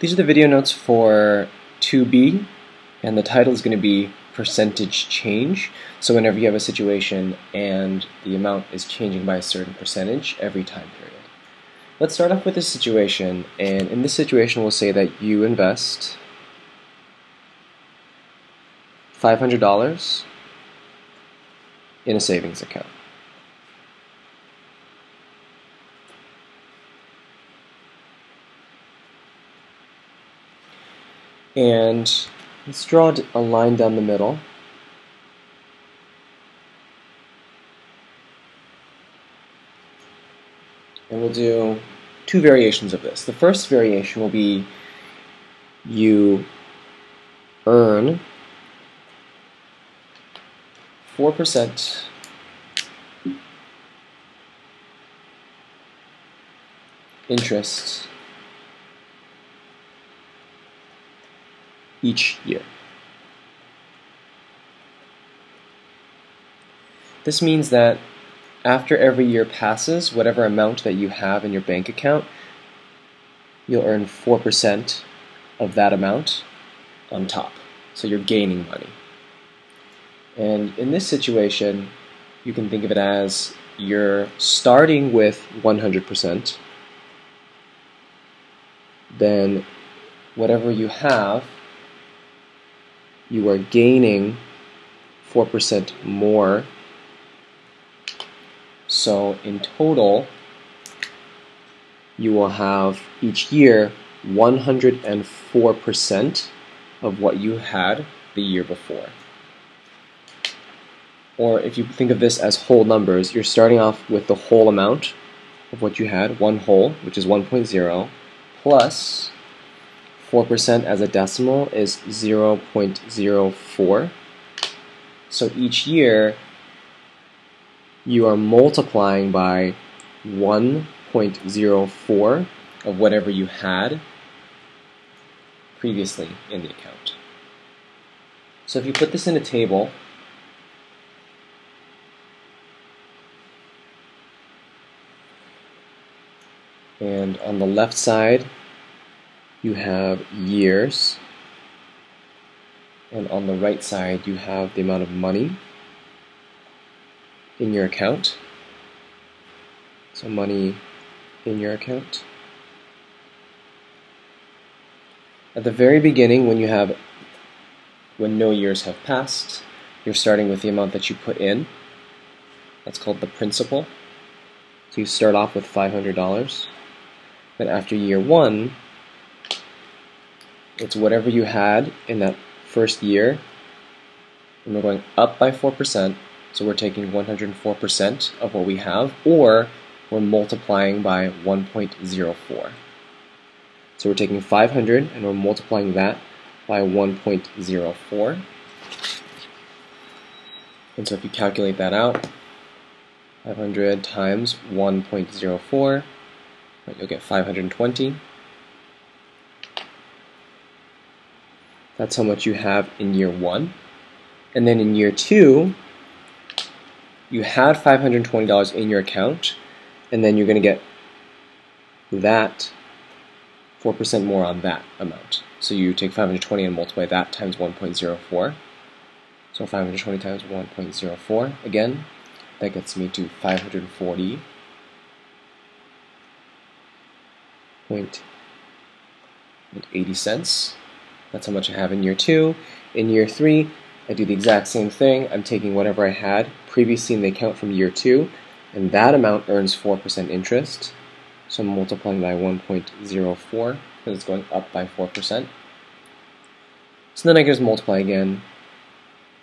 These are the video notes for 2B, and the title is going to be percentage change. So whenever you have a situation and the amount is changing by a certain percentage every time period. Let's start off with this situation, and in this situation we'll say that you invest $500 in a savings account. And let's draw a line down the middle. And we'll do two variations of this. The first variation will be you earn 4% interest each year. This means that after every year passes, whatever amount that you have in your bank account, you'll earn 4% of that amount on top. So you're gaining money. And in this situation, you can think of it as you're starting with 100%, then whatever you have, you are gaining 4% more. So in total, you will have each year 104% of what you had the year before. Or if you think of this as whole numbers, you're starting off with the whole amount of what you had, one whole, which is 1.0, plus 4% as a decimal is 0.04. So each year, you are multiplying by 1.04 of whatever you had previously in the account. So if you put this in a table, and on the left side you have years, and on the right side you have the amount of money in your account. So money in your account. At the very beginning, when no years have passed, you're starting with the amount that you put in. That's called the principal. So you start off with $500. Then after year one, it's whatever you had in that first year, and we're going up by 4%. So we're taking 104% of what we have, or we're multiplying by 1.04. So we're taking 500 and we're multiplying that by 1.04. And so if you calculate that out, 500 times 1.04, you'll get 520. That's how much you have in year one. And then in year two, you had $520 in your account, and then you're going to get that 4% more on that amount. So you take 520 and multiply that times 1.04. So 520 times 1.04, again, that gets me to 540.80 cents. That's how much I have in year two. In year three, I do the exact same thing. I'm taking whatever I had previously in the account from year two, and that amount earns 4% interest. So I'm multiplying by 1.04 because it's going up by 4%. So then I can just multiply again,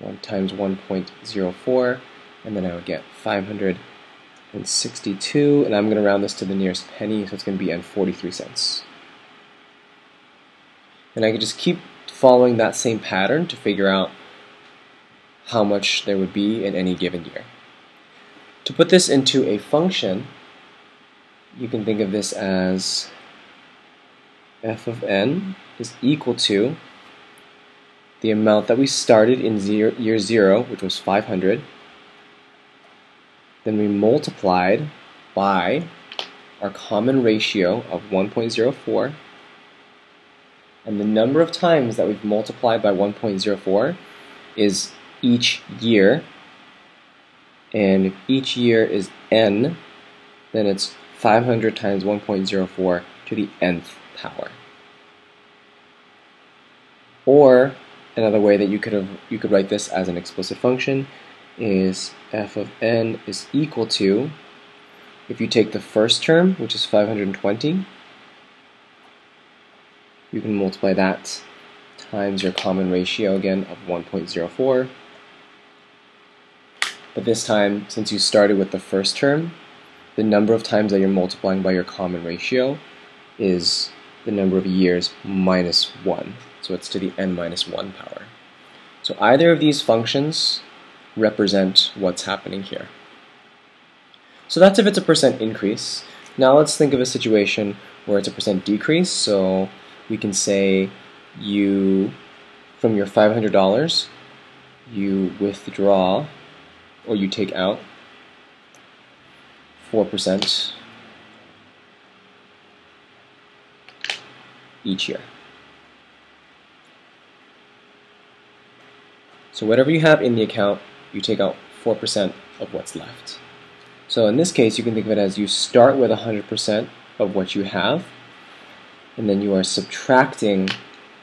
1 times 1.04, and then I would get 562, and I'm going to round this to the nearest penny, so it's going to be at 43 cents. And I could just keep following that same pattern to figure out how much there would be in any given year. To put this into a function, you can think of this as f of n is equal to the amount that we started in year 0, which was 500, then we multiplied by our common ratio of 1.04, And the number of times that we've multiplied by 1.04 is each year. And if each year is n, then it's 500 times 1.04 to the nth power. Or another way that you could write this as an explicit function is f of n is equal to, if you take the first term, which is 520, you can multiply that times your common ratio again of 1.04. But this time, since you started with the first term, the number of times that you're multiplying by your common ratio is the number of years minus 1. So it's to the n minus 1 power. So either of these functions represent what's happening here. So that's if it's a percent increase. Now let's think of a situation where it's a percent decrease. So we can say from your $500, you withdraw or you take out 4% each year. So whatever you have in the account, you take out 4% of what's left. So in this case, you can think of it as you start with 100% of what you have, and then you are subtracting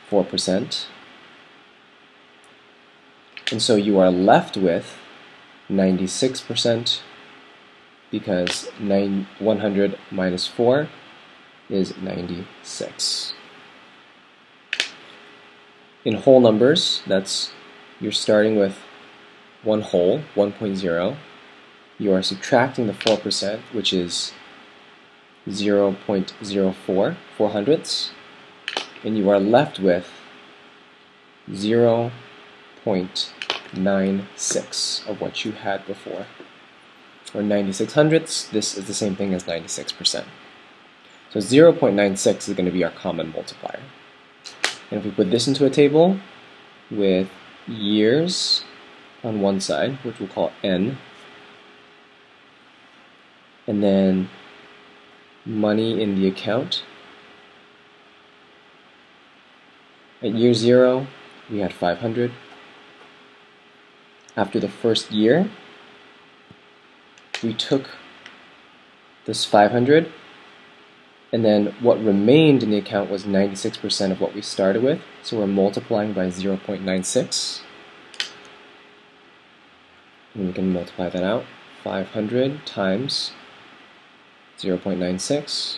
4%, and so you are left with 96%, because 100 minus 4 is 96. In whole numbers, you're starting with one whole, 1.0. You are subtracting the 4%, which is 0.04, 4 hundredths, and you are left with 0.96 of what you had before. Or 96 hundredths, this is the same thing as 96%. So 0.96 is going to be our common multiplier. And if we put this into a table with years on one side, which we'll call n, and then money in the account. At year 0, we had 500. After the first year, we took this 500, and then what remained in the account was 96% of what we started with, so we're multiplying by 0.96. And we can multiply that out. 500 times 0.96.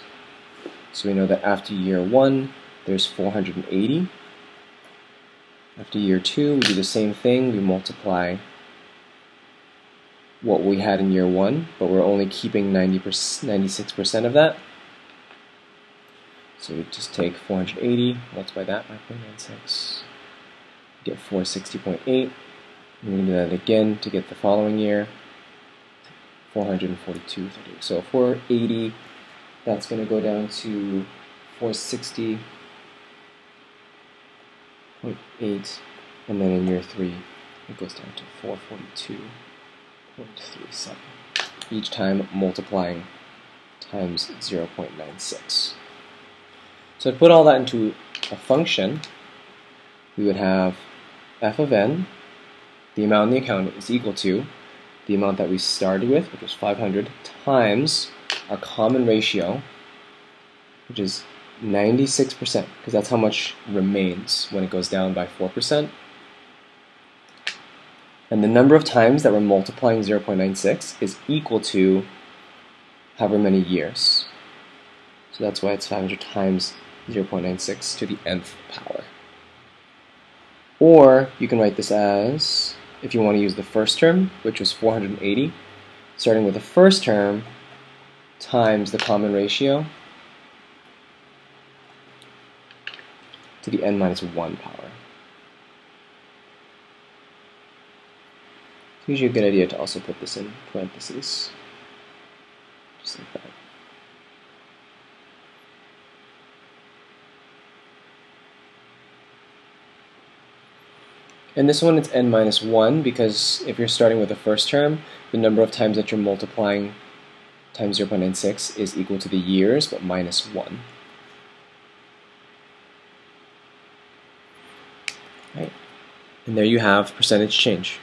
So we know that after year 1, there's 480. After year 2, we do the same thing. We multiply what we had in year 1, but we're only keeping 96% of that. So we just take 480, multiply that by 0.96, get 460.8. And we can do that again to get the following year, 442.38. So 480, that's going to go down to 460.8, and then in year 3, it goes down to 442.37. Each time multiplying times 0.96. So to put all that into a function, we would have f of n, the amount in the account, is equal to the amount that we started with, which was 500, times our common ratio, which is 96%, because that's how much remains when it goes down by 4%. And the number of times that we're multiplying 0.96 is equal to however many years. So that's why it's 500 times 0.96 to the nth power. Or you can write this as, if you want to use the first term, which was 480, starting with the first term times the common ratio to the n minus 1 power. It's usually a good idea to also put this in parentheses, just like that. And this one, it's n minus 1, because if you're starting with the first term, the number of times that you're multiplying times 0.96 is equal to the years, but minus 1. Right? And there you have percentage change.